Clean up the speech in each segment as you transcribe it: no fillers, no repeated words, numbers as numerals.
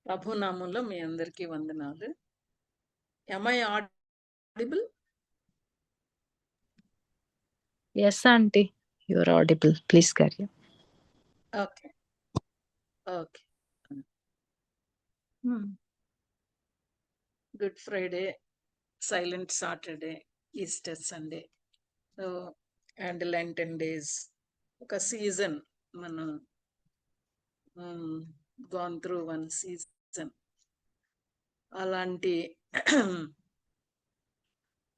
ప్రభు నామంలో మీ అందరికీ వందనాలు. Am I audible? Yes, Aunty. You are audible. Please carry on. Okay. Okay. Good Friday, Silent Saturday, Easter Sunday. So, and Lenten days. ఒక season మనం gone through one season. అలాంటి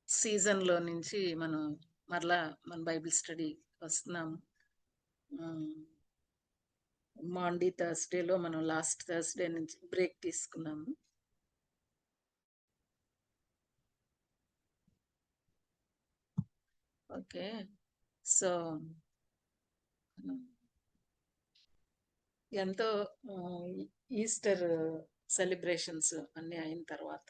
సీజన్లో నుంచి మనం మరలా మన బైబిల్ స్టడీ వస్తున్నాము. మాండీ థర్స్డేలో మనం లాస్ట్ థర్స్డే నుంచి బ్రేక్ తీసుకున్నాము. ఓకే, సో ఎంతో ఈస్టర్ సెలబ్రేషన్స్ అన్ని అయిన తర్వాత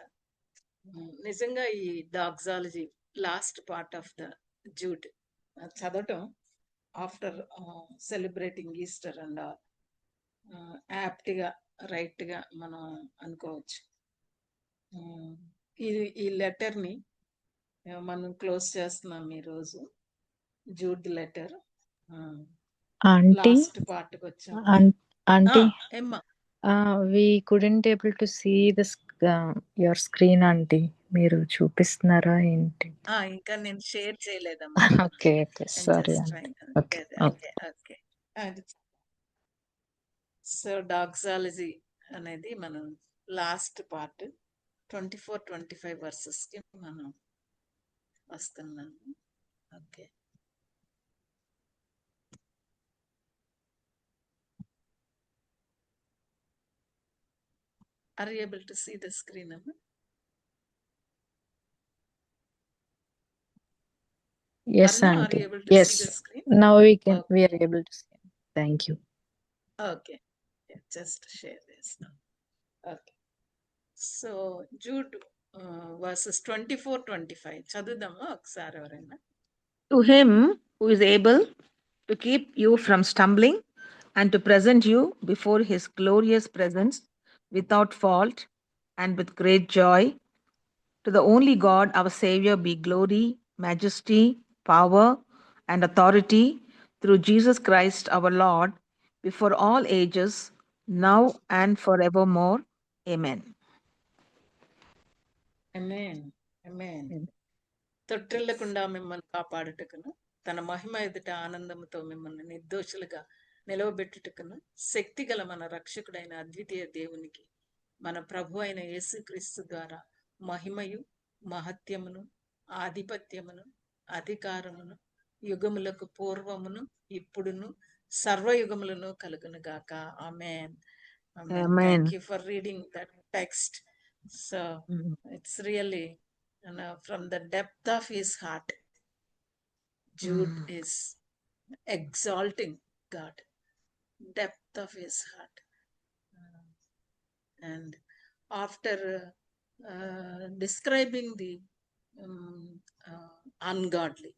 నిజంగా ఈ doxology last part of the Jude చదవటం ఆఫ్టర్ సెలబ్రేటింగ్ ఈస్టర్ అండ్ యాప్ట్గా రైట్గా మనం అనుకోవచ్చు. ఈ లెటర్ని మనం క్లోజ్ చేస్తున్నాం ఈరోజు. జూడ్ లెటర్ లాస్ట్ పార్ట్ కి వచ్చాం. Aunty, ఏమ్మా? we couldn't able to see this your screen, Aunty. మీరు చూపిస్తున్నారా ఏంటి? ఇంకా నేను షేర్ చేయలేదమ్మా. Okay okay, sorry. Okay okay okay. So doxology అనేది మనం లాస్ట్ పార్ట్ 24-25 వర్సెస్ కి మనం వస్తున్నాము. Okay, are you able to see the screen, Amma? Yes, Arna, Aunty. are you able to Yes, see the screen? now we can. Okay. We are able to see. Thank you. Okay, yeah, just share this now. Okay, so Jude verses 24-25 చదువుదామా ఒకసారి ఎవరైనా? To him who is able to keep you from stumbling and to present you before his glorious presence without fault and with great joy, to the only God, our Savior, be glory, majesty, power, and authority through Jesus Christ our Lord, before all ages, now and forevermore. Amen. Amen. Amen. తొట్టిల్లకుండా మిమ్మల్ని కాపాడుటకును తన మహిమ ఎదుట ఆనందముతో మిమ్మల్ని నిర్దోషులుగా నిలవబెట్టుటకును శక్తి గల మన రక్షకుడైన అద్వితీయ దేవునికి మన ప్రభు అయిన యేసుక్రీస్తు ద్వారా మహిమయు మహత్యమును ఆధిపత్యమును అధికారమును యుగములకు పూర్వమును ఇప్పుడును సర్వయుగములను కలుగును గాక. ఆమేన్. Thank you for reading that text. So it's really from the depth of his heart, Jude is exalting God, depth of his heart. And after describing the ungodly,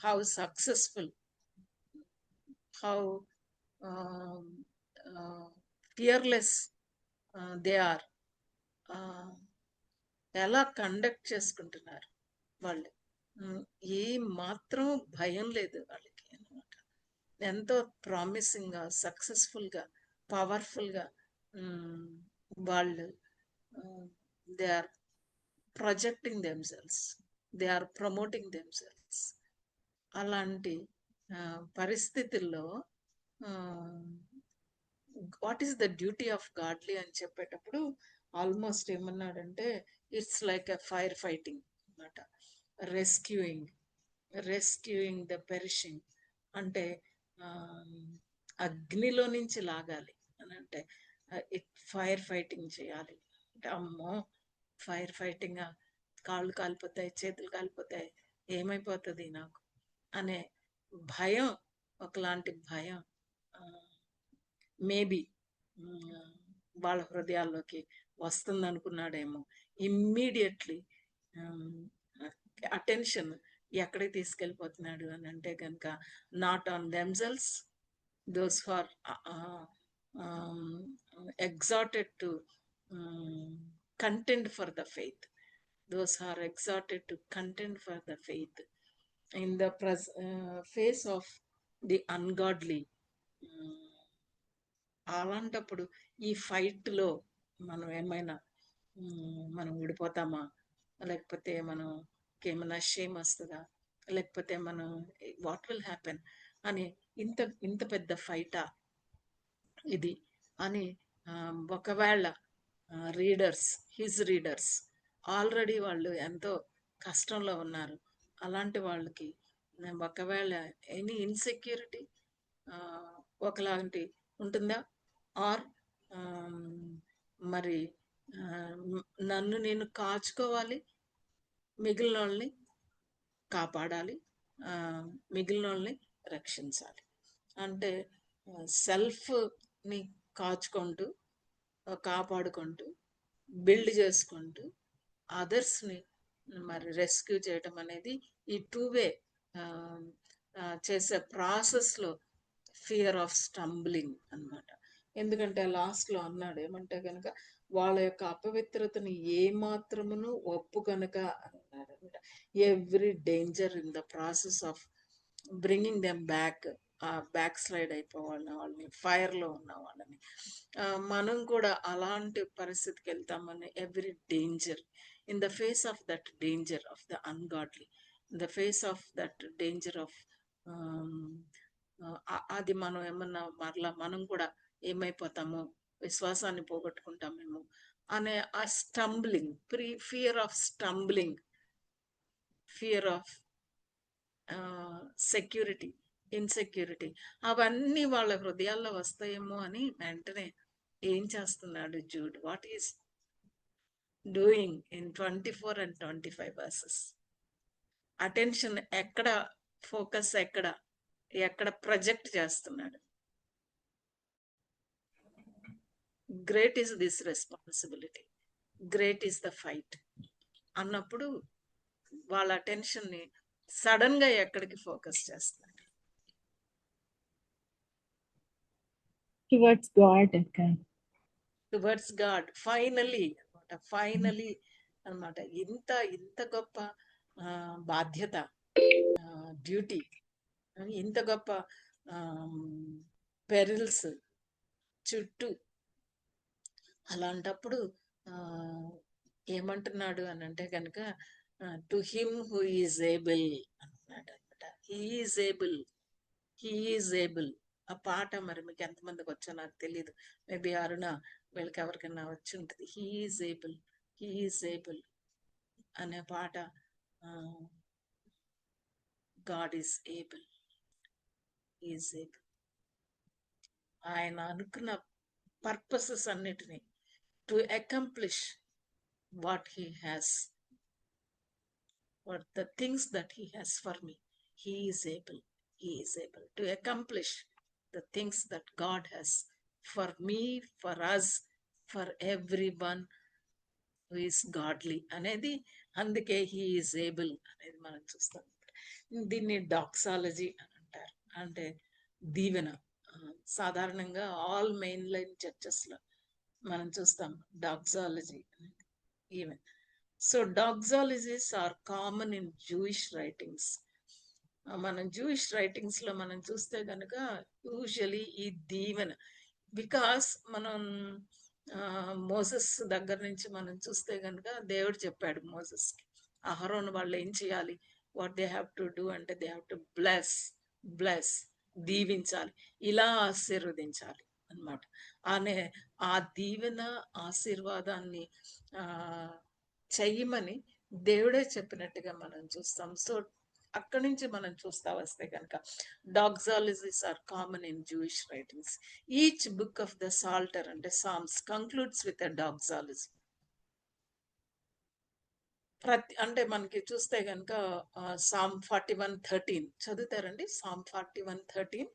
how successful, how fearless they are, ఎలా conduct చేసుకుంటున్నారు వాళ్ళు, ఏ మాత్రం భయం లేదు వాళ్ళకి అనమాట. ఎంతో promising గా, సక్సెస్ఫుల్ గా, పవర్ఫుల్ గా వాళ్ళు they are projecting themselves, they are promoting themselves. అలాంటి పరిస్థితుల్లో what is the duty of godly అని చెప్పేటప్పుడు ఆల్మోస్ట్ ఏమన్నాడంటే it's like a fire fighting అనమాట. రెస్క్యూయింగ్ ద పెరిషింగ్ అంటే అగ్నిలో నుంచి లాగాలి అని అంటే ఫైర్ ఫైటింగ్ చేయాలి అంటే, అమ్మో ఫైర్ ఫైటింగ్, కాళ్ళు కాలిపోతాయి, చేతులు కాలిపోతాయి, ఏమైపోతుంది నాకు అనే భయం, ఒకలాంటి భయం మేబీ వాళ్ళ హృదయాల్లోకి వస్తుంది అనుకున్నాడేమో. ఇమ్మీడియట్లీ అటెన్షన్ ఎక్కడికి తీసుకెళ్ళిపోతున్నాడు అని అంటే కనుక, not on themselves, those far exhorted to contend for the faith. Those who are exhorted to contend for the faith in the face of the ungodly. అలాంటప్పుడు ఈ ఫైట్లో మనం ఏమైనా మనం విడిపోతామా, లేకపోతే మనకి ఏమైనా షేమ్ వస్తుందా, లేకపోతే మనం వాట్ విల్ హ్యాపెన్ అని ఇంత ఇంత పెద్ద ఫైటా ఇది అని ఒకవేళ రీడర్స్ ఆల్రెడీ వాళ్ళు ఎంతో కష్టంలో ఉన్నారు. అలాంటి వాళ్ళకి ఒకవేళ ఎనీ ఇన్సెక్యూరిటీ ఒకలాంటి ఉంటుందా, ఆర్ మరి నన్ను నేను కాచుకోవాలి, మిగిలిన వాళ్ళని కాపాడాలి, మిగిలిన వాళ్ళని రక్షించాలి అంటే సెల్ఫ్ని కాచుకుంటూ కాపాడుకుంటూ బిల్డ్ చేసుకుంటూ అదర్స్ని మరి రెస్క్యూ చేయటం అనేది ఈ టూ-వే చేసే ప్రాసెస్లో ఫియర్ ఆఫ్ స్టంబ్లింగ్ అన్నమాట. ఎందుకంటే లాస్ట్లో అన్నాడు ఏమంటే కనుక వాళ్ళ యొక్క అపవిత్రతను ఏమాత్రమును ఒప్పు కనుక అన్నాడు అనమాట. Every danger in the process of bringing them back slide అయిపోవాలని, వాళ్ళని ఫైర్లో ఉన్న వాళ్ళని మనం కూడా అలాంటి పరిస్థితికి వెళ్తామని. Every danger in the face of that danger of the ungodly, in the face of that danger of అది మనం ఏమన్నా మరలా మనం కూడా ఏమైపోతామో, విశ్వాసాన్ని పోగొట్టుకుంటామేమో అనే ఆ stumbling, fear of stumbling, fear of security, insecurity అవన్నీ వాళ్ళ హృదయాల్లో వస్తాయేమో అని వెంటనే ఏం చేస్తున్నాడు Jude, what is doing in 24 and 25 verses. Attention ఎక్కడ, ఫోకస్ ఎక్కడ ప్రొజెక్ట్ చేస్తున్నాడు. Great is this responsibility, great is the fight అన్నప్పుడు వాళ్ళ అటెన్షన్ని సడన్ గా ఎక్కడికి ఫోకస్ చేస్తున్నాడు? Towards God. Towards God. Finally అన్నమాట. ఇంత గొప్ప బాధ్యత, డ్యూటీ, ఇంత గొప్ప పెరిల్స్ చుట్టూ, అలాంటప్పుడు ఏమంటున్నాడు అని అంటే కనుక to him who is able అంటున్నాడు అనమాట. He is able. ఆ పాట మరి మీకు ఎంతమందికి వచ్చో నాకు తెలియదు, మేబీ అరుణ వీళ్ళకి ఎవరికైనా వచ్చి ఉంటుంది. హీ ఈజ్ ఏబుల్ అనే పాట. గాడ్ ఈజ్ ఏబుల్, ఆయన అనుకున్న పర్పసెస్ అన్నిటినీ to accomplish what he has, what the things that he has for me. He is able to accomplish the things that God has for me, for us, for everyone who is godly అనేది. అందుకే he is able అనేది మనం చూస్తాం. దీన్ని డాక్సాలజీ అని అంటారు, అంటే దీవెన. సాధారణంగా ఆల్ మెయిన్ లైన్ చర్చెస్లో మనం చూస్తాం డాక్సాలజీ అనేది. Even so doxologies are common in Jewish writings. మనం జూయిష్ రైటింగ్స్ లో మనం చూస్తే కనుక యూజువలీ ఈ దీవెన, బికాస్ మనం మోసెస్ దగ్గర నుంచి మనం చూస్తే కనుక దేవుడు చెప్పాడు మోసెస్కి, అహరోను వాళ్ళు ఏం చేయాలి, what they have to do అంటే దే హ్యావ్ టు బ్లెస్, దీవించాలి, ఇలా ఆశీర్వదించాలి అన్నమాట. ఆ దీవెన ఆశీర్వాదాన్ని చెయ్యమని దేవుడే చెప్పినట్టుగా మనం చూస్తాం. సో అక్కడి నుంచి మనం చూస్తా వస్తే కనుక doxologies are common in Jewish writings. Each book of the psalter అంటే psalms concludes with a doxology. అంటే మనకి చూస్తే కనుక సామ్ 41:13 చదువుతారండి. Psalm 41:13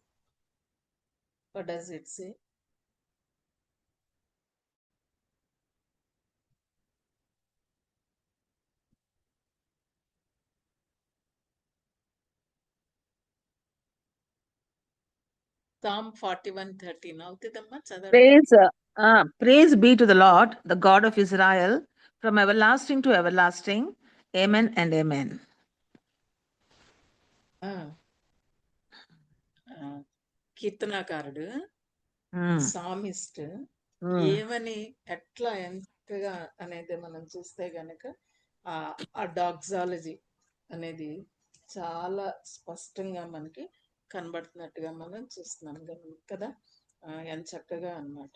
what does it say? Psalm 41:13 అవుతుందమ్మా చదవండి. Praise be to the Lord, the God of Israel, from everlasting to everlasting. Amen and amen. కీర్తనాకారుడు psalmist ఏమని ఎట్లా ఎంతగా అనేది మనం చూస్తే గనక ఆ డాక్సాలజీ అనేది చాలా స్పష్టంగా మనకి కనబడుతున్నట్టుగా మనం చూస్తున్నాం కదా. ఎంత చక్కగా అన్నమాట.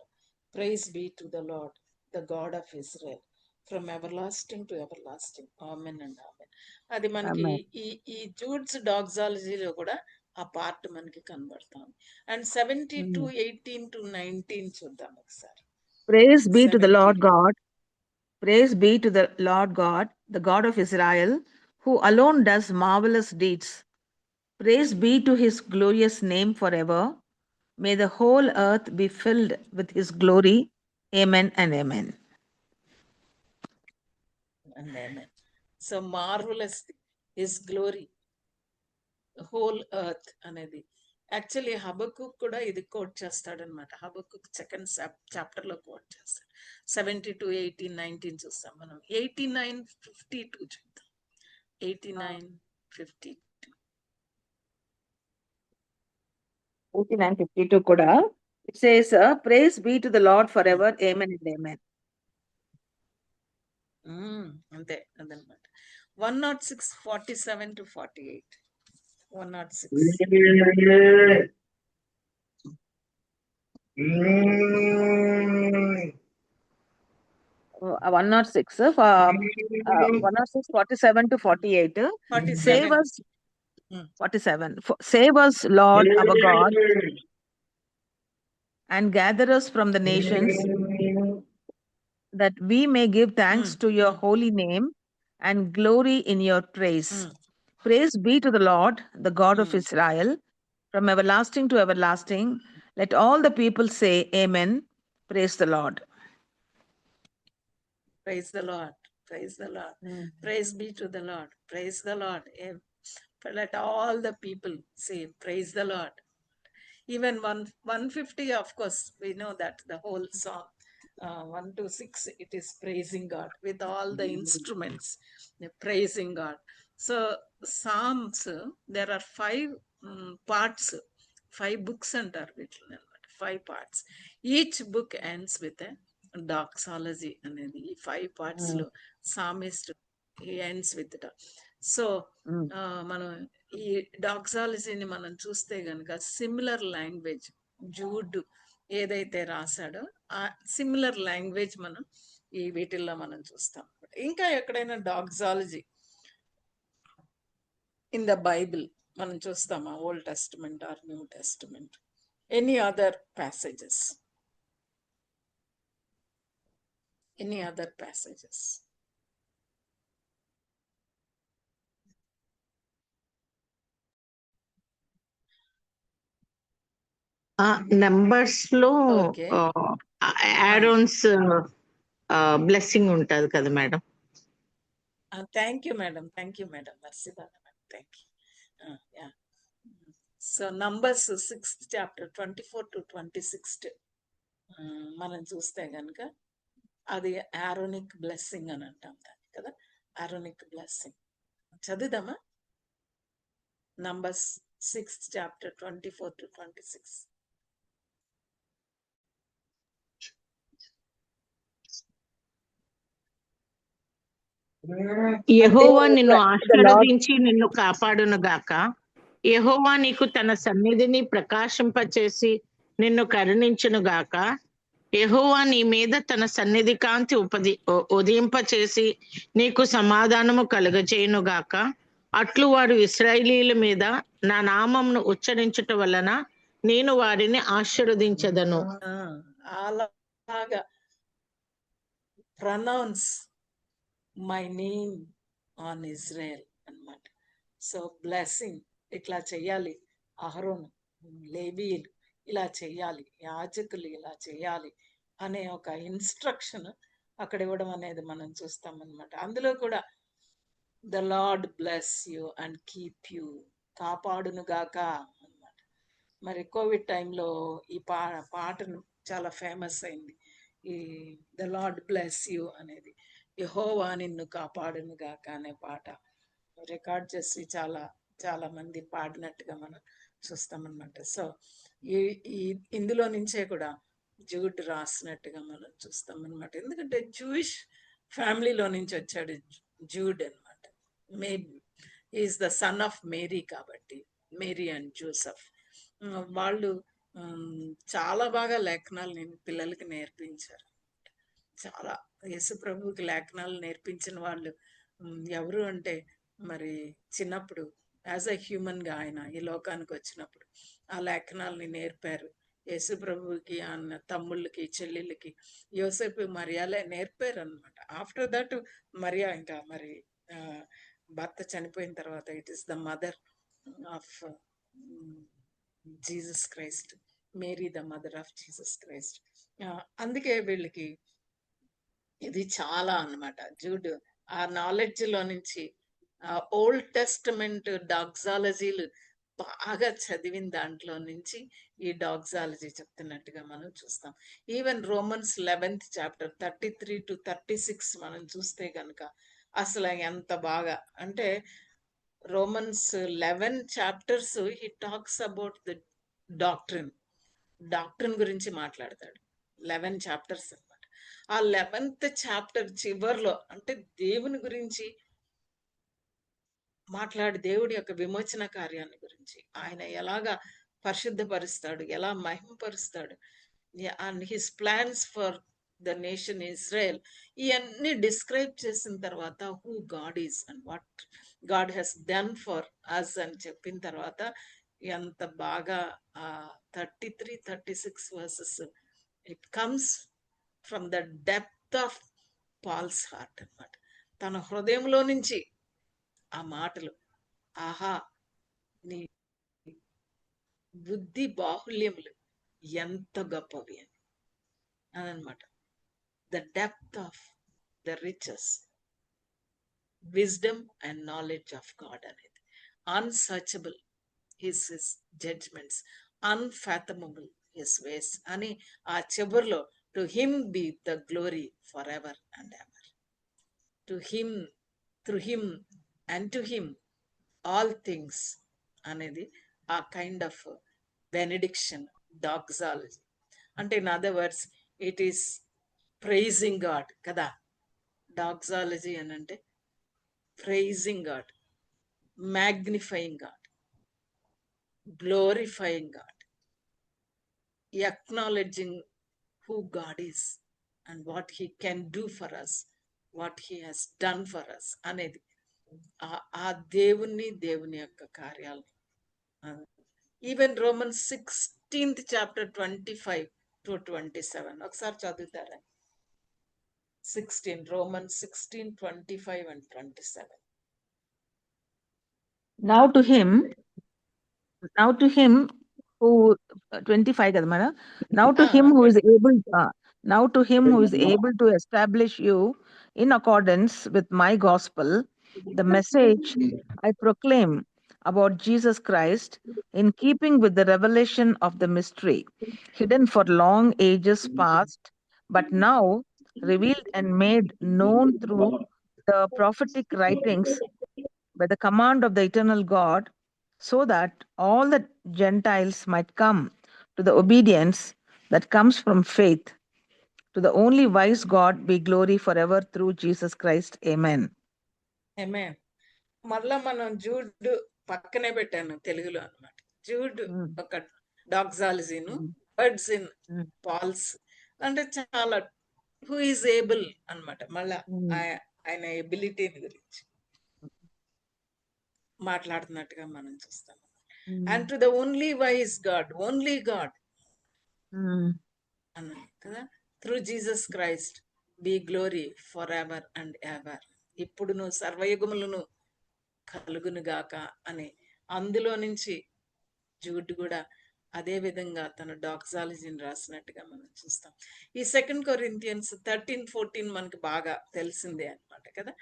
Praise be to the Lord, the God of Israel, from everlasting to everlasting. Amen and amen. అది మనకి ఈ జూడ్స్ డాక్సాలజీలో కూడా ఆ పార్ట్ మనకి కనబడతాం. అండ్ 72:18 to 19 చూద్దాం ఒకసారి. Praise be to the Lord God. Praise be to the Lord God, the God of Israel, who alone does marvelous deeds. Praise be to his glorious name forever. May the whole earth be filled with his glory. Amen and amen. And amen. So marvelous his glory. Whole earth అనేది actually Habakkuk కూడా ఇది coat చేస్తాడనమాట. Habakkuk second chapter లో coat చేస్తాడు. 72, 18, 19 చూస్తాం మనం. 89, 52 చూద్దాం. 89, 52. 89:52 కూడా it says, praise be to the Lord forever. Amen and amen. అంతే అదనమాట. 106, 47 to 48. 106. 106, 106, 47 to 48. 47. Save us, 47. Save us, Lord our God, and gather us from the nations, that we may give thanks to your holy name and glory in your praise. Praise be to the Lord, the God of Israel, from everlasting to everlasting. Let all the people say, Amen. Praise the Lord. Praise the Lord. Praise the Lord. Praise be to the Lord. Praise the Lord. Let all the people say, praise the Lord. Even 150, of course, we know that the whole song, 1 to 6, it is praising God with all the instruments, praising God. So Psalms, there are 5 parts, 5 books under which 5 parts. Each book ends with a doxology అనేది. ఈ 5 parts లో psalmist ends with it. So మనం ఈ డాక్సాలజీని మనం చూస్తే గనక similar language Jude ఏదైతే రాశాడో ఆ సిమిలర్ లాంగ్వేజ్ మనం ఈ వీటిల్లో మనం చూస్తాం. ఇంకా ఎక్కడైనా డాక్సాలజీ ఇన్ ద బైబిల్ మనం చూస్తామా? Old Testament or New Testament, any other passages? Any other passages? Numbers లో Okay. యాడోన్స్ బ్లెస్సింగ్ ఉంటది కదా madam. Thank you, madam. Thank you, madam. Mercibana, madam. Thank you. Yeah. So Numbers 6th chapter 24 to 26 మనం చూస్తే గనుక అది ఆరోనిక్ blessing అని అంటాం దాన్ని కదా. ఆరోనిక్ బ్లెస్సింగ్ చదువుదామా? Numbers 6th chapter 24 to 26. యెహోవా నిన్ను ఆశీర్వదించి నిన్ను కాపాడును గాక. యెహోవా నీకు తన సన్నిధిని ప్రకాశింపచేసి నిన్ను కరుణించును గాక. యెహోవా నీ మీద తన సన్నిధి కాంతి ఉదయింపచేసి నీకు సమాధానము కలుగజేయును గాక. అట్లు వారు ఇశ్రాయేలీయుల మీద నా నామమును ఉచ్చరించుట వలన నేను వారిని ఆశీర్వదించదను. అలాగా pronounce my name on Israel అన్నమాట. సో బ్లెస్సింగ్ ఇట్లా చెయ్యాలి, అహరోను, లేవీయులు ఇలా చెయ్యాలి, యాజకులు ఇలా చెయ్యాలి అనే ఒక ఇన్స్ట్రక్షన్ అక్కడ ఇవ్వడం అనేది మనం చూస్తాం అన్నమాట. అందులో కూడా the Lord bless you and keep you, కాపాడును గాక అన్నమాట. మరి కోవిడ్ టైంలో ఈ పాటను చాలా ఫేమస్ అయింది. ఈ ద లార్డ్ బ్లెస్ యూ అనేది, యెహోవా నిన్ను కాపాడును గాక అనే పాట రికార్డ్ చేసి చాలా చాలా మంది పాడినట్టుగా మనం చూస్తామన్నమాట. సో ఈ ఈ ఇందులో నుంచే కూడా జూడ్ రాసినట్టుగా మనం చూస్తాం అనమాట. ఎందుకంటే జూయిష్ ఫ్యామిలీలో నుంచి వచ్చాడు జూడ్ అనమాట. May is the son of Mary కాబట్టి, మేరీ అండ్ జోసెఫ్ వాళ్ళు చాలా బాగా లేఖనాలు పిల్లలకి నేర్పించారు. చాలా యేసు ప్రభువుకి లేఖనాలు నేర్పించిన వాళ్ళు ఎవరు అంటే మరి చిన్నప్పుడు యాజ్ ఎ హ్యూమన్ గా ఆయన ఈ లోకానికి వచ్చినప్పుడు ఆ లేఖనాలని నేర్పారు. యేసు ప్రభువుకి అన్న తమ్ముళ్ళకి చెల్లెళ్ళకి యోసేపు మరియాలే నేర్పారు అనమాట. ఆఫ్టర్ దట్ మరియా ఇంకా మరి భర్త చనిపోయిన తర్వాత it is the mother of Jesus Christ, Mary the mother of Jesus Christ. అందుకే వీళ్ళకి ఇది చాలా అన్నమాట. జూడ్ ఆ నాలెడ్జ్ లో నుంచి ఓల్డ్ టెస్టమెంట్ డాక్సాలజీలు బాగా చదివిన దాంట్లో నుంచి ఈ డాక్సాలజీ చెప్తున్నట్టుగా మనం చూస్తాం. Even Romans 11th chapter 33 to 36 మనం చూస్తే కనుక అసలు ఎంత బాగా అంటే Romans 11 chapters he talks about the doctrine గురించి మాట్లాడతాడు. 11 చాప్టర్స్ అన్నమాట. ఆ 11th చాప్టర్ చివర్లో అంటే దేవుని గురించి మాట్లాడి, దేవుడి యొక్క విమోచన కార్యాన్ని గురించి, ఆయన ఎలాగా పరిశుద్ధపరుస్తాడు, ఎలా మహిమపరుస్తాడు, and his plans for the nation Israel, ఇవన్నీ డిస్క్రైబ్ చేసిన తర్వాత who God is and what God has done for us అని చెప్పిన తర్వాత ఎంత బాగా 33-36 verses it comes from the depth of Paul's heart అన్నమాట. తన హృదయంలో నుంచి ఆ మాటలు, ఆహా నీ బుద్ధి బాహుల్యములు ఎంత గొప్పవి అని అనమాట. The depth of the riches, wisdom and knowledge of God అనేది, unsearchable his judgments, unfathomable his ways అని ఆ చివరిలో to him be the glory for ever and ever, to him, through him and to him all things అనేది ఆ kind of benediction doxology. అంటే in other words it is praising God కదా. Doxology అని అంటే praising God, magnifying God, glorifying God, acknowledging who God is and what he can do for us, what he has done for us అనేది ఆ దేవుని యొక్క కార్యాలని. Even Romans 16th chapter 25 to 27 ఒకసారి చదువుతారా? 16 Romans 16, 25 and 27. Now to him who 25 కదా madam. Now to him who is able now to him who is able to establish you in accordance with my gospel, the message I proclaim about Jesus Christ, in keeping with the revelation of the mystery hidden for long ages past, but now revealed and made known through the prophetic writings by the command of the eternal God, so that all the Gentiles might come to the obedience that comes from faith. To the only wise God be glory forever through Jesus Christ. Amen. Amen. మళ్ళా మనం Jude పక్కనే పెట్టాను తెలుగులో అన్నమాట. Jude ఒక డాక్సాలజీను, words in Paul's అంటే చాలా who is able అన్నమాట. మళ్ళా ఆయన ఎబిలిటీని గురించి మాట్లాడుతున్నట్టుగా మనం చూస్తాం. And to the only wise God, only God అన్నాడు కదా, through Jesus Christ be glory for ever and ever, ఇప్పుడును సర్వయుగములను కలుగును గాక అని అందులో నుంచి జూడ్ కూడా అదే విధంగా తన డాక్సాలజీని రాసినట్టుగా మనం చూస్తాం. ఈ 2 Corinthians 13-14 మనకి బాగా తెలిసిందే అన్నమాట కదా.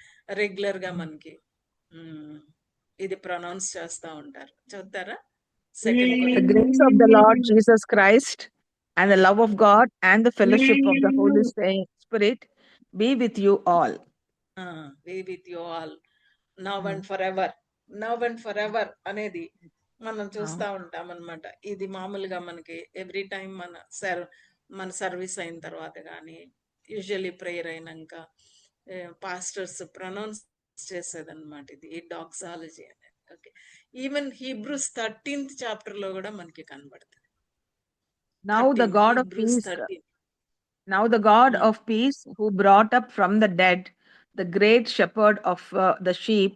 రెగ్యులర్ గా మనకి ఇది ప్రొనౌన్స్ చేస్తా ఉంటారు. చదువుతారా? 2 The grace of the Lord Jesus Christ and the love of God and the fellowship of the Holy Spirit be with you all. be with you all now and forever. Now and forever అనేది మనం చూస్తా ఉంటాం అన్నమాట. ఇది మామూలుగా మనకి every time మన service అయిన తర్వాత కానీ యూజువల్లీ ప్రేయర్ అయినాక పాస్టర్స్ ప్రొనౌన్స్ చేసేదన్నమాట ఇది ఈ డాక్సాలజీ అనేది. Okay, even Hebrews 13th chapter లో కూడా మనకి కనబడుతుంది. Now the God of Hebrews peace, 13. now the God of peace, who brought up from the dead the great shepherd of the sheep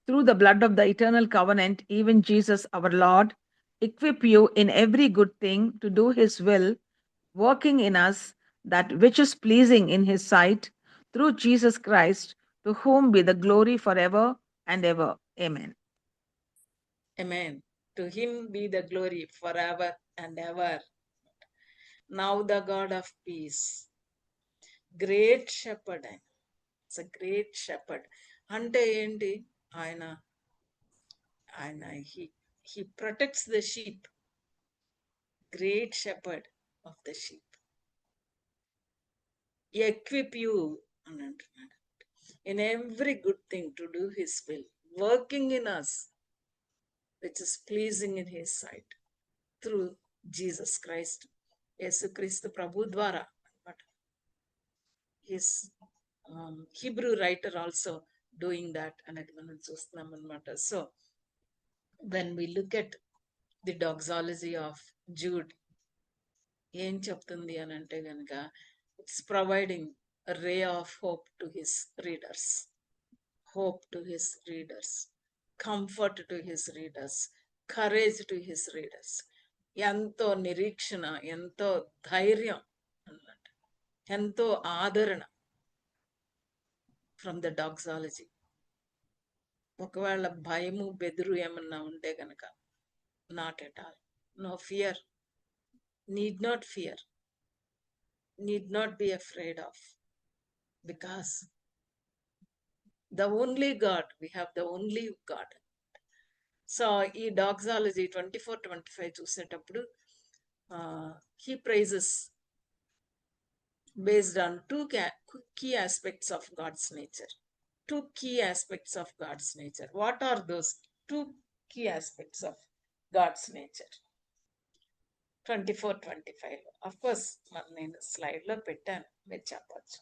through the blood of the eternal covenant, even Jesus our Lord, equip you in every good thing to do his will, working in us that which is pleasing in his sight, through Jesus Christ, to whom be the glory forever and ever. Amen. Amen. To him be the glory forever and ever. Now the God of peace, great shepherd. It's a great shepherd. అంటే ఏంటి? ఆయన he protects the sheep. Great shepherd of the sheep. Equip you అని అంటున్నాడు. In every good thing to do his will, working in us which is pleasing in his sight, through Jesus Christ. యేసుక్రీస్తు ప్రభు ద్వారా అన్నమాట. His Hebrew writer also doing that అనేది మనం చూస్తున్నాం అనమాట. So when we look at the doxology of Jude, ఏం చెప్తుంది అని అంటే కనుక it's providing ray of hope to his readers, hope to his readers, comfort to his readers, courage to his readers. ఎంతో నిరీక్షణ, ఎంతో ధైర్యం అన్నమాట, ఎంతో ఆదరణ ఫ్రమ్ ద డాక్సాలజీ. ఒకవేళ భయము బెదురు ఏమన్నా ఉంటే గనక not at all, no fear, need not fear, need not be afraid of, because the only God, we have the only God. సో ఈ డాక్సాలజీ 24-25 చూసేటప్పుడు he praises based on two key aspects of God's nature. Two key aspects of God's nature. What are those two key aspects of God's nature? 24-25. Of course, నేను slide లో పెట్టాను, మీరు చెప్పచ్చు.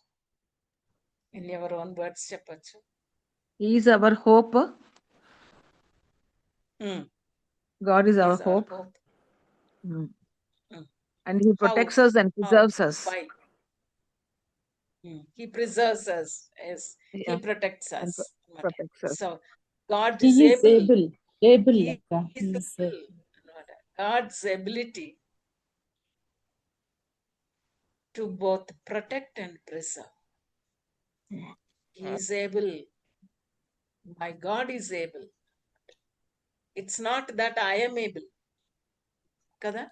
In your own words చెప్పచ్చు. He is our hope. God is our hope. And he protects us and preserves us. Why? He preserves us. Yes. Yeah. He protects us. Protects us. So God He is is able. Able. He Akka. is He is able. God's ability to both protect and preserve. He is able. My God is able. It's not that I am able. Kada?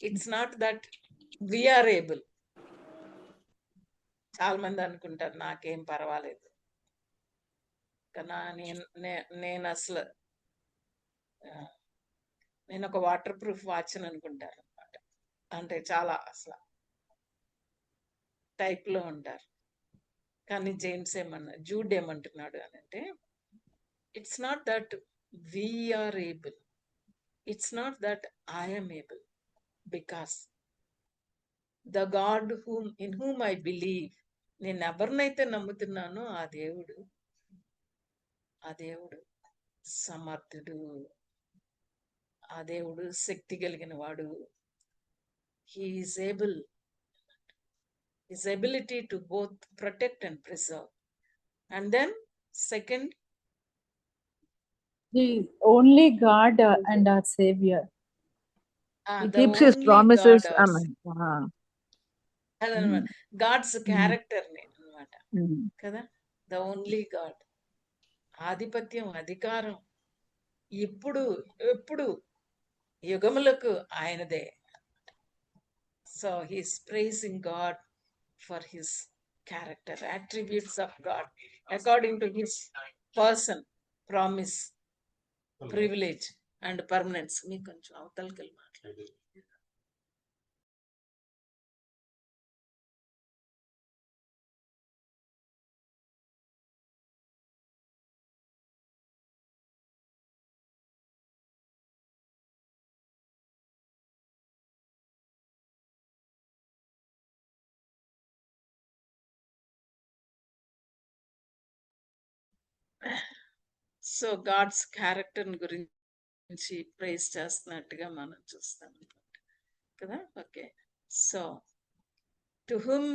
It's not that we are able. చాలా మంది అనుకుంటారు నాకేం పర్వాలేదు, కన్నా నేను అసలు నేను ఒక వాటర్ ప్రూఫ్ వాచ్ అని అనుకుంటారు అనమాట. అంటే చాలా అసలు టైప్ లో ఉంటారు. కానీ జూడ్ ఏమంటున్నాడు అని అంటే, it's not that we are able, it's not that I am able, because the God in whom I believe, నేను ఎవరినైతే నమ్ముతున్నానో ఆ దేవుడు సమర్థుడు, ఆ దేవుడు శక్తి కలిగిన వాడు. He is able, his ability to both protect and preserve. And then second, the only God and our Savior. He keeps his promises. Amen. అదనమాట గాడ్స్ క్యారెక్టర్ ని అనమాట కదా. ద ఓన్లీ గాడ్, ఆధిపత్యం, అధికారం ఇప్పుడు ఎప్పుడు యుగములకు ఆయనదే. So he's pricing God for his character, attributes of God according to his person, promise, privilege and permanence. మీకు కొంచెం అవతలకి వెళ్ళి మాట్లాడు. సో గాడ్స్ క్యారెక్టర్ గురించి ప్రైజ్ చేస్తున్నట్టుగా మనం చూస్తాం అన్నమాట కదా. Okay, so to hmm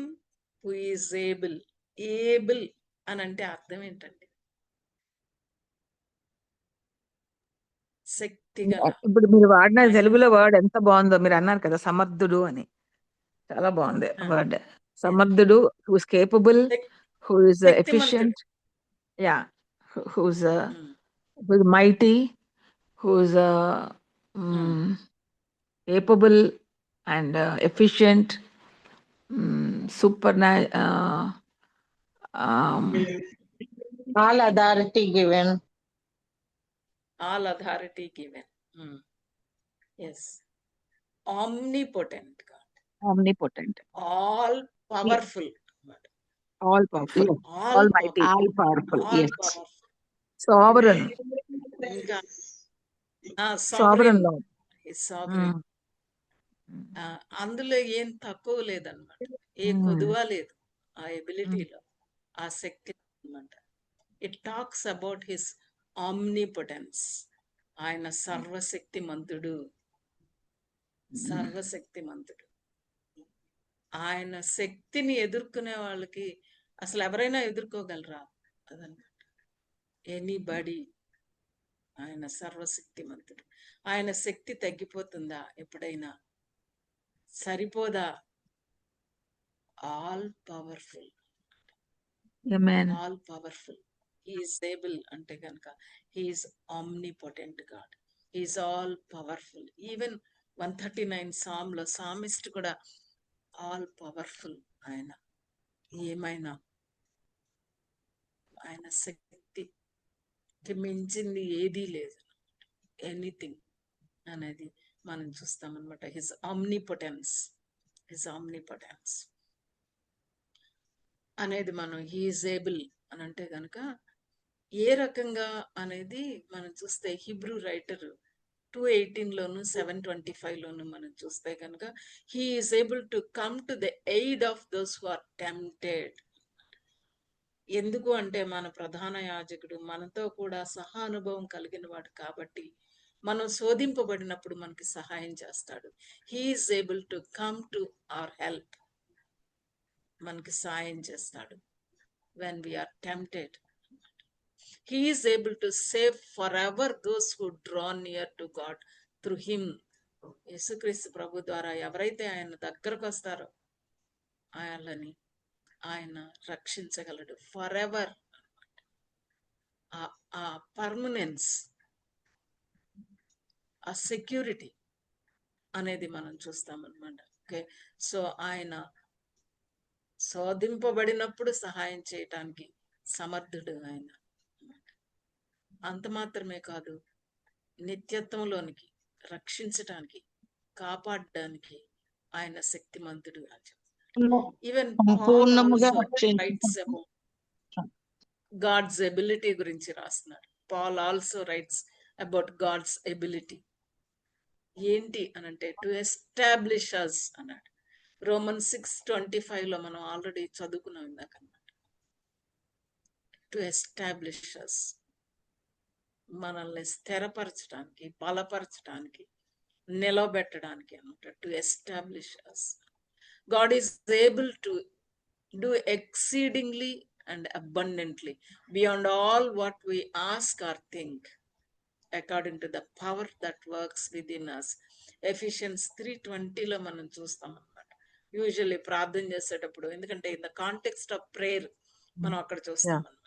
who is able. Able అని అంటే అర్థం ఏంటండి? శక్తి గల. ఇప్పుడు మీరు వాడిన ఆయన తెలుగులో వర్డ్ ఎంత బాగుందో. మీరు అన్నారు కదా సమర్థుడు అని, చాలా బాగుంది ఆ, వర్డ్. సమర్థుడు, హూస్ కేపబుల్, శక్- who is శక్తిమంతుడు. efficient, yeah, who's um, mighty, who's um, capable and efficient, super, All authority given. All authority given. Yes, omnipotent God, omnipotent, all powerful, all powerful, all almighty, All powerful. All Yes. Powerful. sovereign, ఇంకా sovereign sovereign, Lord. Sovereign. అందులో ఏం తక్కువ లేదన్నమాట, ఏ కొదువ లేదు ఆ ఎబిలిటీలో, ఆ శక్తి అన్నమాట. It talks about his omnipotence. ఆయన సర్వశక్తిమంతుడు, సర్వశక్తిమంతుడు. ఆయన శక్తిని ఎదుర్కొనే వాళ్ళకి అసలు ఎవరైనా ఎదుర్కోగలరా? అదన్నమాట. ఎనీబడి. ఆయన సర్వశక్తిమంతుడు. ఆయన శక్తి తగ్గిపోతుందా ఎప్పుడైనా? సరిపోదా? All powerful, Amen. All powerful. He is able అంటే కనుక he is omnipotent God, he is all powerful. Even 139 సామ్లో సామిస్ట్ కూడా ఆల్ పవర్ఫుల్. ఆయన ఏమైనా ఆయన శక్తికి మించింది ఏదీ లేదు, ఎనీథింగ్ అనేది మనం చూస్తామన్నమాట. హిజ్ ఆమ్నిపొటెన్స్, హిజ్ ఆమ్నిపొటెన్స్ అనేది మనం హీఈస్ ఏబుల్ అని అంటే కనుక ఏ రకంగా అనేది మనం చూస్తే హిబ్రూ రైటర్ 2:18లోను 7:25లోను మనం చూస్తే కనుక he is able to come to the aid of those who are tempted. ఎందుకు అంటే మన ప్రధాన యాజకుడు మనతో కూడా సహానుభవం కలిగిన వాడు కాబట్టి మనం శోధింపబడినప్పుడు మనకి సహాయం చేస్తాడు. He is able to come to our help, మనకి సాయం చేస్తాడు when we are tempted. He is able to save forever those who draw near to God through him. యేసుక్రీస్తు ప్రభు ద్వారా ఎవరైతే ఆయన దగ్గరకు వస్తారో ఆయనని ఆయన రక్షించగలడు ఫర్ ఎవర్. ఆ పర్మనెన్స్, ఆ సెక్యూరిటీ అనేది మనం చూస్తామన్నమాట. ఓకే, సో ఆయన శోధింపబడినప్పుడు సహాయం చేయటానికి సమర్థుడు ఆయన. అంత మాత్రమే కాదు, నిత్యత్వంలోనికి రక్షించటానికి, కాపాడడానికి ఆయన శక్తిమంతుడు అని చెప్తారు. ఈవెన్ సంపూర్ణముగా రైట్స్ అబౌట్ గాడ్స్ ఎబిలిటీ గురించి రాస్తున్నాడు. Paul also writes about God's ability. ఏంటి అనంటే టు ఎస్టాబ్లిష్ అస్ అన్నాడు. రోమన్ 6:25లో మనం ఆల్రెడీ చదువుకున్నాం ఇందాక అన్నమాట. టు ఎస్టాబ్లిష్ అస్, మనల్ని స్థిరపరచడానికి, బలపరచడానికి, నిలబెట్టడానికి అన్నమాట. To establish us. God is able to do exceedingly and abundantly beyond all what we ask or think according to the power that works within us. Ephesians 3:20లో మనం చూస్తాం అన్నమాట. యూజువల్లీ ప్రార్థన చేసేటప్పుడు, ఎందుకంటే in the context of prayer మనం అక్కడ చూస్తాం అన్నమాట.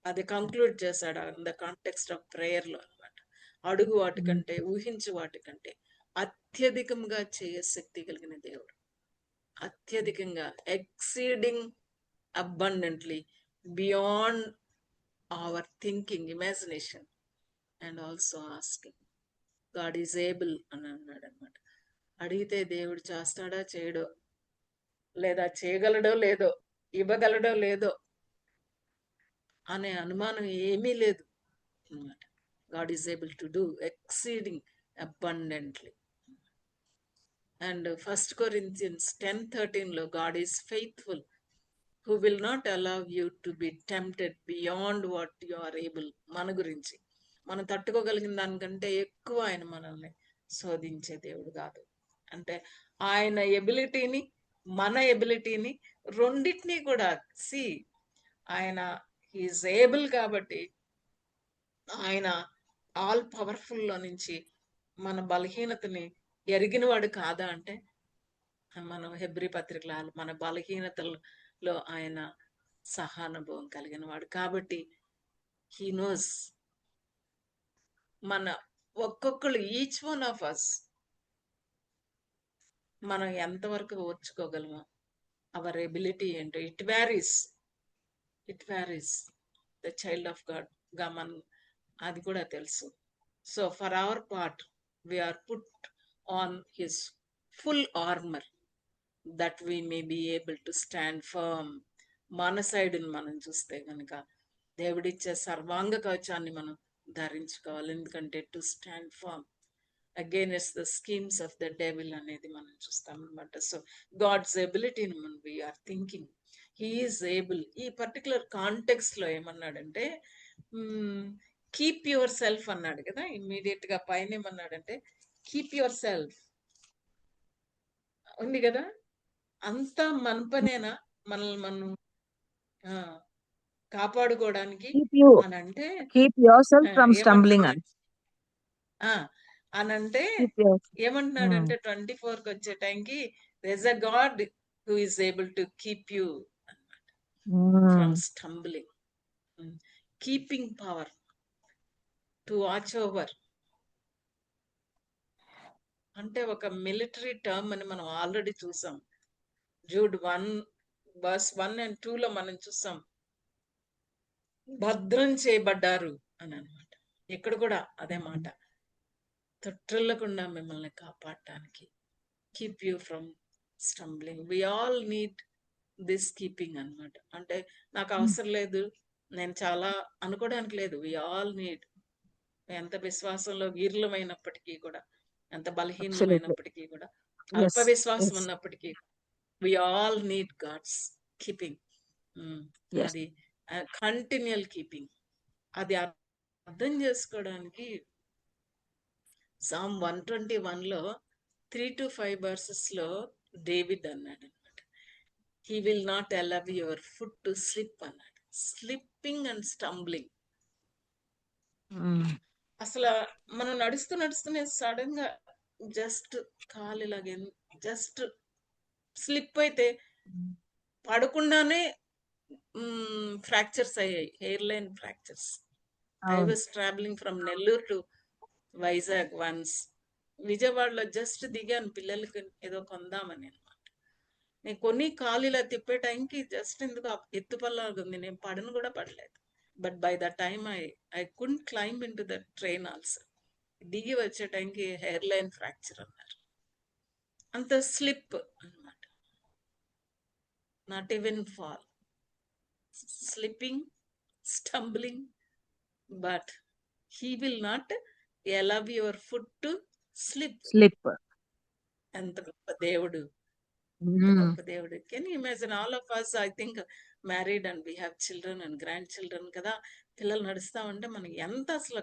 అది కంక్లూడ్ చేశాడు in the context of prayer లో అన్నమాట. అడుగు వాటికంటే, ఊహించు వాటికంటే అత్యధికంగా చేయ శక్తి కలిగిన దేవుడు. అత్యధికంగా, exceeding abundantly beyond our thinking, imagination and also asking. God is able అని అన్నాడు అనమాట. అడిగితే దేవుడు చేస్తాడా చేయడో, లేదా చేయగలడో లేదో, ఇవ్వగలడో లేదో అనే అనుమానం ఏమీ లేదు అన్నమాట. God is able to do exceeding abundantly. And 1 Corinthians 10:13లో God is faithful who will not allow you to be tempted beyond what you are able. మన గురించి మనం తట్టుకోగలిగిన దానికంటే ఎక్కువ ఆయన మనల్ని శోధించే దేవుడు కాదు. అంటే ఆయన ఎబిలిటీని మన ఎబిలిటీని రెండింటినీ కూడా ఆయన ఈజ్ ఏబుల్ కాబట్టి ఆయన ఆల్ పవర్ఫుల్ లో నుంచి మన బలహీనతని ఎరిగినవాడు కాదా అంటే మనం హెబ్రీ పత్రికలో మన బలహీనతల్లో ఆయన సహానుభవం కలిగిన వాడు కాబట్టి హీ నోస్ మన ఒక్కొక్కరు ఈచ్ వన్ ఆఫ్ అస్ మనం ఎంతవరకు ఓర్చుకోగలమో అవర్ ఎబిలిటీ ఏంటో it varies the child of God గా మనం అది కూడా తెలుసు. So for our part we're put on his full armour that we may be able to stand firm. మన సైడ్ మనం చూస్తే కనుక దేవుడిచ్చే సర్వాంగ కవచాన్ని మనం ధరించుకోవాలి. ఎందుకంటే to stand firm against the schemes of the devil అనేది మనం చూస్తాం అనమాట. సో గాడ్స్ ఎబిలిటీని మనం వీఆర్ థింకింగ్ హీఈస్ ఏబుల్. ఈ పర్టికులర్ కాంటెక్స్ట్ లో ఏమన్నాడంటే కీప్ యువర్ సెల్ఫ్ అన్నాడు కదా. ఇమ్మీడియట్ గా పైన ఏమన్నాడంటే కీప్ యువర్ సెల్ఫ్ ఉంది కదా. అంతా మన పనేనా మనల్ని మనం కాపాడుకోవడానికి అని అంటే keep yourself from stumbling. అనంటే ఏమంటున్నాడంటే 24 కి వచ్చే టైంకి there's a God who is able to keep you from stumbling. Keeping power to watch over అంటే ఒక మిలిటరీ టర్మ్ అని మనం ఆల్రెడీ చూసాం. జూడ్ 1:1 and 2 లో మనం చూసాం భద్రం చేయబడ్డారు అని అన్నమాట. ఇక్కడ కూడా అదే మాట, తొట్టిల్లకుండా మిమ్మల్ని కాపాడటానికి. Keep you from stumbling. We all need this keeping అన్నమాట. అంటే నాకు అవసరం లేదు, నేను చాలా అనుకోవడానికి లేదు. We all need. ఎంత విశ్వాసంలో వీరులమైనప్పటికీ కూడా, ఎంత బలహీనమైనప్పటికీ కూడా, అల్ప విశ్వాసం ఉన్నప్పటికీ we all need God's keeping. అది కంటిన్యూల్ కీపింగ్. అది అర్థం చేసుకోవడానికి సామ్ 121 లో 3 to 5 verses లో డేవిడ్ అన్నాడు అనమాట, he will not allow your foot to slip అన్నాడు. Slipping and stumbling. అసలు మనం నడుస్తూనే సడన్ గా జస్ట్ కాలు ఇలాగే జస్ట్ స్లిప్ అయితే పడకుండానే ఫ్రాక్చర్స్ అయ్యాయి, hair line fractures. I was travelling from Nellore to Vizag once. విజయవాడలో జస్ట్ దిగాను పిల్లలకి ఏదో కొందామని అనమాట. నేను కొన్ని కాలు ఇలా తిప్పే టైంకి జస్ట్ ఎందుకు ఎత్తుపల్లాగా ఉంది, నేను పడను కూడా పడలేదు. But by the time I couldn't climb in to the train also. దిగి వచ్చే టైంకి హెయిర్ లైన్ ఫ్రాక్చర్ అన్నారు. అంత స్లిప్ అనమాట, not even fall, slipping, stumbling. But he will not allow your foot to slip. ఎంత గొప్ప దేవుడు, గొప్ప దేవుడు. Can you imagine all of us, I think married and we have children and grand children కదా. పిల్లలు నడుస్తా ఉంటే మనకి ఎంత అసలు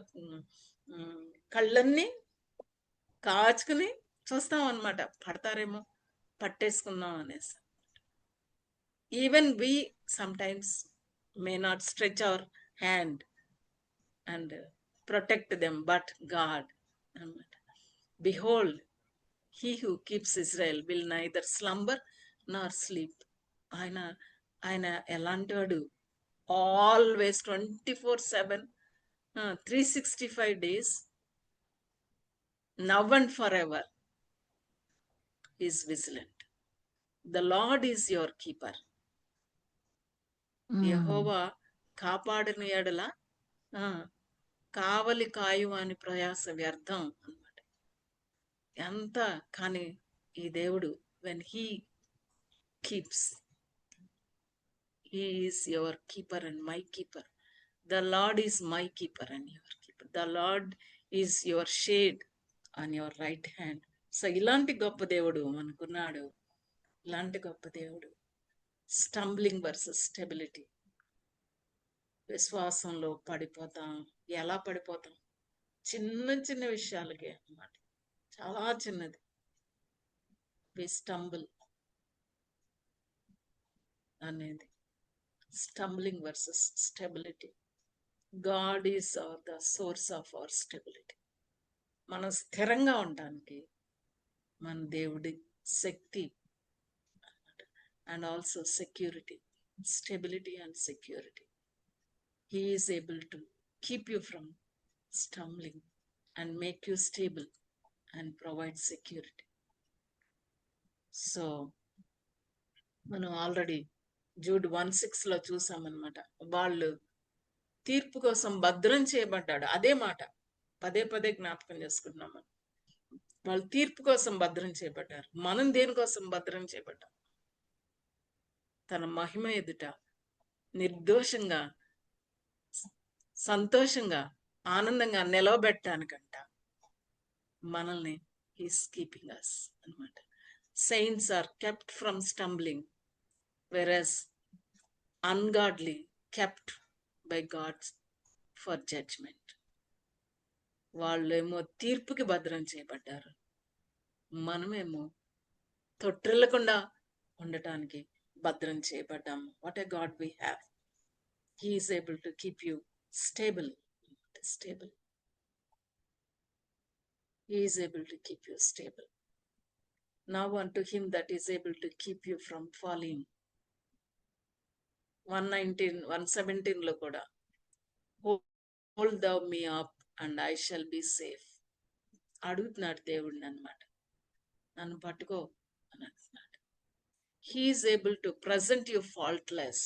కళ్ళన్నీ కాచుకుని చూస్తాం అనమాట, పడతారేమో పట్టేసుకుందాం అనేసి. Even we sometimes may not stretch our hand and protect them, but God, behold, he who keeps Israel will neither slumber nor sleep. ఆయన ఎలాంటి వాడు, always 24/7 365 days, now and forever is vigilant. The Lord is your keeper. యెహోవా కాపాడిన యెడల కావలి కాయువాని ప్రయాస వ్యర్థం అన్నమాట. ఎంత కానీ ఈ దేవుడు, when he keeps, he is your keeper and my keeper. The lord is my keeper and your keeper. The lord is your shade on your right hand. So ఇలాంటి గొప్ప దేవుడు మనకున్నాడు, ఇలాంటి గొప్ప దేవుడు. Stumbling versus stability. విశ్వాసంలో పడిపోతాం. ఎలా పడిపోతాం? చిన్న చిన్న విషయాలకే అన్నమాట. చాలా చిన్నది. వి స్టంబుల్ అనేది stumbling versus stability. God is the source of our stability. మనం స్థిరంగా ఉండడానికి మన దేవుడి శక్తి and also security, stability and security. He is able to keep you from stumbling and make you stable and provide security. So మనం already Jude 1:6 లో చూసామన్నమాట. వాళ్ళు తీర్పు కోసం భద్రం చేయబడ్డాడు. అదే మాట పదే పదే జ్ఞాపకం చేసుకుంటున్నాం మనం. వాళ్ళు తీర్పు కోసం భద్రం చేయబడ్డారు. మనం దేనికోసం భద్రం చేయబడ్డాం? తన మహిమ ఎదుట నిర్దోషంగా, సంతోషంగా, ఆనందంగా నిలవబెట్టడానికంట మనల్ని హీస్ కీపింగ్ అస్ అన్నమాట. Saints are kept from stumbling, versus ungodly kept by God for judgment. వాళ్ళేమో తీర్పుకి భద్రం చేయబడ్డారు, మనమేమో తొట్టిల్లకుండా ఉండటానికి భద్రం చేయబడ్డాము. What a God we have. He is able to keep you stable. Stable. He is able to keep you stable. Now unto him that is able to keep you from falling. 117 లో కూడా hold thou me up and I shall be safe. అడుగుతున్నాడు దేవుడిని అన్నమాట. నన్ను పట్టుకో అని అంటున్నాడు. He is able to present you faultless.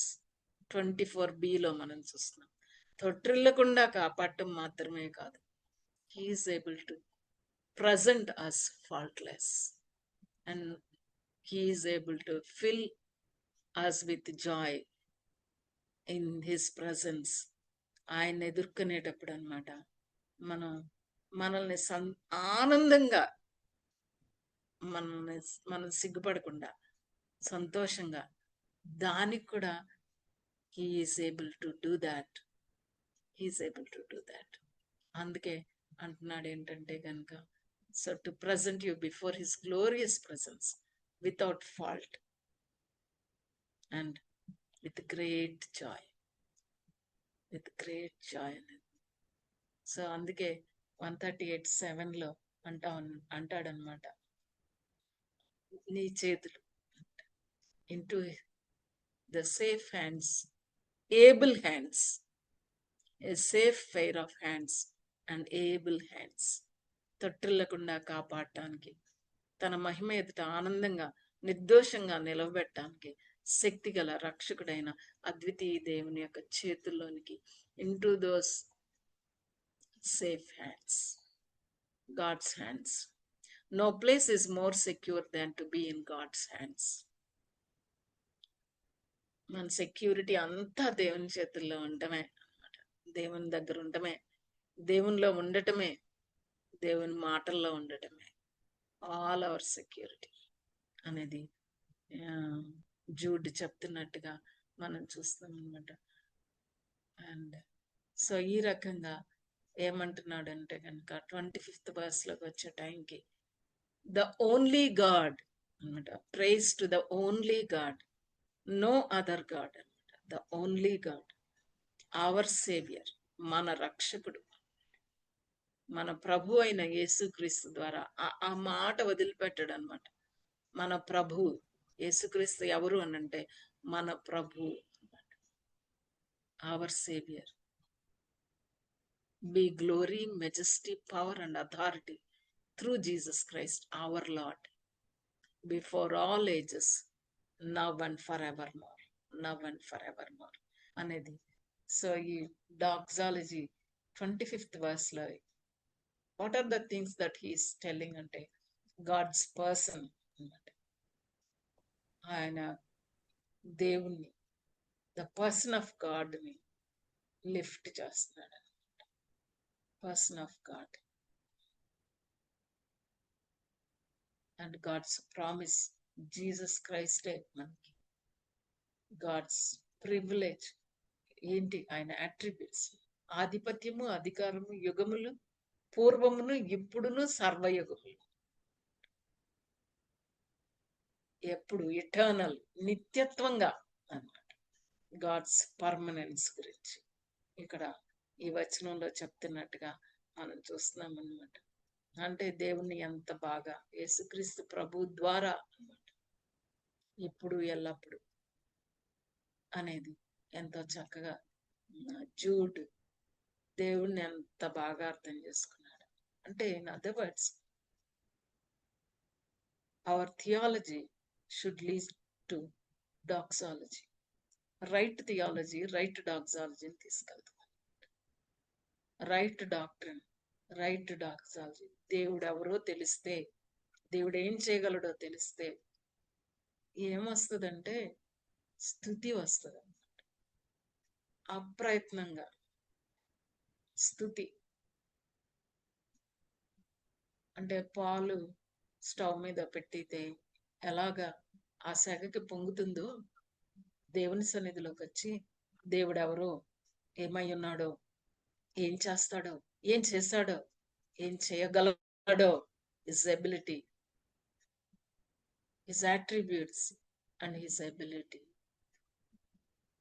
24b లో మనం చూస్తున్నాం. తొట్టిల్లకుండా కాపాడటం మాత్రమే కాదు, He is able to present us faultless and He is able to fill us with joy in His presence. ఆయన ఎదుర్కొనేటప్పుడు అన్నమాట మనల్ని ఆనందంగా, మనం సిగ్గుపడకుండా సంతోషంగా, దానికి కూడా He is able to do that. He is able to do that. అందుకే అంటున్నాడు ఏంటంటే కనుక, so to present you before his glorious presence without fault and with great Joy. With great Joy అనేది. సో అందుకే 138:7 లో అంటాడనమాట, నీ చేతులు into the safe hands, able hands, a safe pair of hands and able hands. తొట్టిల్లకుండా కాపాడటానికి, తన మహిమ ఎదుట ఆనందంగా నిర్దోషంగా నిలవబెట్టడానికి శక్తి గల రక్షకుడైన అద్వితీయ దేవుని యొక్క చేతుల్లోనికి, into those safe hands, God's hands. No place is more secure than to be in God's hands. మన సెక్యూరిటీ అంతా దేవుని చేతుల్లో ఉండటమే, దేవుని దగ్గర ఉండటమే, దేవునిలో ఉండటమే, దేవుని మాటల్లో ఉండటమే. ఆల్ అవర్ సెక్యూరిటీ అనేది జూడ్ చెప్తున్నట్టుగా మనం చూస్తాం అనమాట. అండ్ సో ఈ రకంగా ఏమంటున్నాడు అంటే కనుక 25th verseలోకి వచ్చే టైంకి, ద ఓన్లీ గాడ్ అనమాట. Praise to the only God, no other God అనమాట. The only God, our saviour, మన రక్షకుడు, మన ప్రభు అయిన యేసుక్రీస్తు ద్వారా. ఆ మాట వదిలిపెట్టాడు అనమాట. మన ప్రభు యేసుక్రీస్తు ఎవరు అని అంటే మన ప్రభు, our saviour. Be glory, majesty, power and authority through Jesus Christ our Lord, before all ages, now and for ever more, now and for ever more అనేది. సో ఈ డాక్సాలజీ 25th verse లో what are the things that he's telling అంటే, God's person అన్నమాట. ఆయన దేవుణ్ణి, the person of గాడ్ని lift చేస్తున్నాడు అనమాట. Person of God and God's promise, Jesus క్రైస్టే మనకి గాడ్స్ ప్రివిలేజ్ ఏంటి? ఆయన అట్రిబ్యూట్స్. ఆధిపత్యము, అధికారము, యుగములు, పూర్వమును, ఇప్పుడును, సర్వయుగములు. ఎప్పుడు ఇటర్నల్, నిత్యత్వంగా అన్నమాట. గాడ్స్ పర్మనెన్స్ గురించి ఇక్కడ ఈ వచనంలో చెప్తున్నట్టుగా మనం చూస్తున్నాం అన్నమాట. అంటే దేవుణ్ణి ఎంత బాగా యేసుక్రీస్తు ప్రభు ద్వారా అన్నమాట, ఇప్పుడు ఎల్లప్పుడు అనేది ఎంతో చక్కగా జూడ్ దేవుణ్ణి ఎంత బాగా అర్థం చేసుకున్నాడు. అంటే in other words, our theology should lead to doxology. Right theology right డాక్సాలజీని తీసుకెళ్తాం. Right doctrine, right doxology. దేవుడు ఎవరో తెలిస్తే, దేవుడు ఏం చేయగలడో తెలిస్తే ఏమొస్తుందంటే స్తుతి వస్తుంది. అప్రయత్నంగా స్తుతి. అంటే పాలు స్టవ్ మీద పెట్టితే ఎలాగా ఆ సెగకి పొంగుతుందో, దేవుని సన్నిధిలోకి వచ్చి దేవుడు ఎవరో, ఏమై ఉన్నాడో, ఏం చేస్తాడో, ఏం చేశాడో, ఏం చేయగలడో, his ability, his attributes and his ability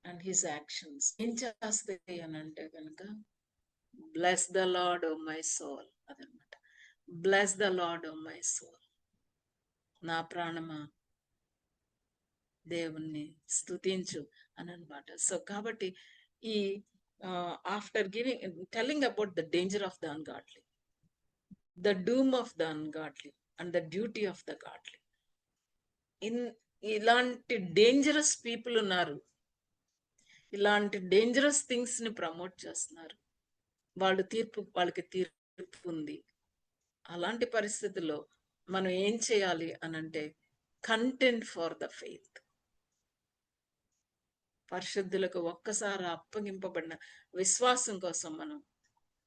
and his actions ఏం చేస్తాయి అని అంటే కనుక, bless the Lord O my soul అదనమాట. Bless the Lord O my soul, నా ప్రాణమా దేవుణ్ణి స్తుతించు అని అనమాట. సో కాబట్టి ఈ after telling about the danger of the ungodly, the doom of the ungodly and the duty of the godly. ఇలాంటి డేంజరస్ పీపుల్ ఉన్నారు, ఇలాంటి డేంజరస్ థింగ్స్ ని ప్రమోట్ చేస్తున్నారు. వాళ్ళకి తీర్పు ఉంది. అలాంటి పరిస్థితుల్లో మనం ఏం చేయాలి అని అంటే, కంటెంట్ ఫర్ ద ఫెయిత్. పరిశుద్ధులకు ఒక్కసారి అప్పగింపబడిన విశ్వాసం కోసం మనం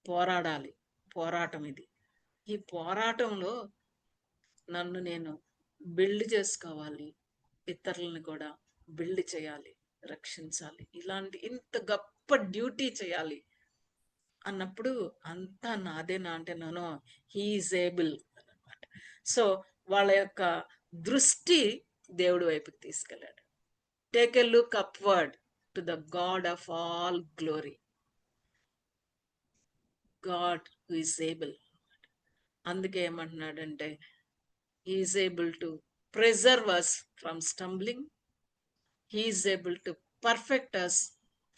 పోరాడాలి. పోరాటం ఇది. ఈ పోరాటంలో నన్ను నేను బిల్డ్ చేసుకోవాలి, ఇతరులను కూడా బిల్డ్ చేయాలి, రక్షించాలి. ఇలాంటి ఇంత గొప్ప డ్యూటీ చేయాలి అన్నప్పుడు అంతా నాదేనా అంటే నో, హీఈస్ ఏబుల్ అన్నమాట. సో వాళ్ళ యొక్క దృష్టి దేవుడి వైపుకి తీసుకెళ్ళాడు. Take a look upward to the God of all glory, God who is able. అందుకే ఏమంటున్నాడంటే, he is able to preserve us from stumbling, he is able to perfect us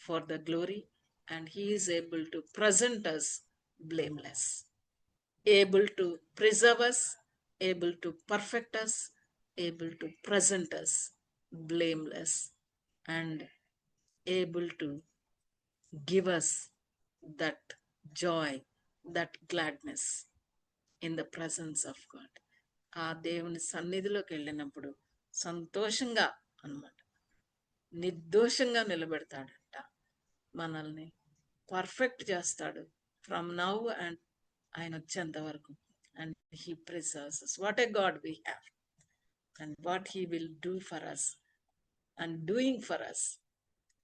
for the glory, and he is able to present us blameless. Able to preserve us, able to perfect us, able to present us blameless, and able to give us that joy, that gladness in the presence of God. ఆ దేవుని సన్నిధిలోకి వెళ్ళినప్పుడు సంతోషంగా అన్నమాట, నిర్దోషంగా నిలబెడతాడంట. మనల్ని perfect చేస్తాడు from now and ఆయన వచ్చేంత వరకు. And he preserves us. What a God we have, and what he will do for us and doing for us.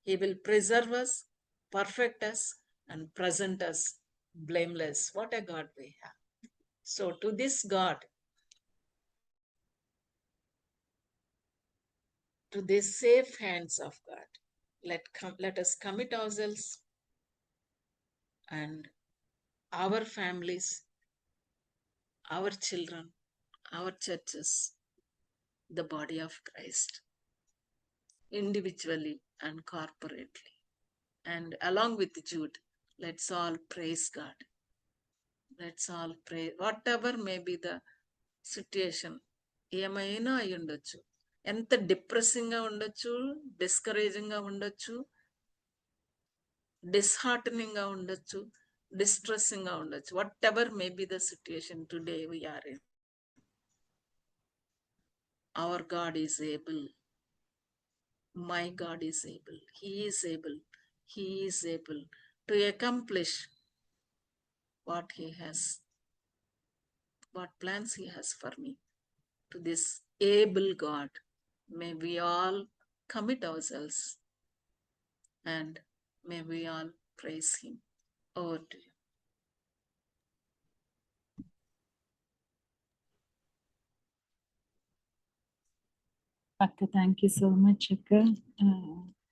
He will preserve us, perfect us, and present us blameless. What a God we have. So to this God, to the safe hands of God, let us commit ourselves and our families, our children, our churches, the body of Christ, individually and corporately. And along with Jude, let's all praise God. Let's all pray. Whatever may be the situation, ఏమైనా అయి ఉండొచ్చు, ఎంత depressing గా ఉండొచ్చు, discouraging గా ఉండొచ్చు, డిస్హార్టనింగ్ గా ఉండొచ్చు, డిస్ట్రెస్సింగ్ గా ఉండొచ్చు. What ever may be the situation today we are in, our God is able. My God is able. He is able. He is able to accomplish what he has, what plans he has for me. To this able God, may we all commit ourselves, and may we all praise Him. Over to you. Akka, thank you so much, Akka.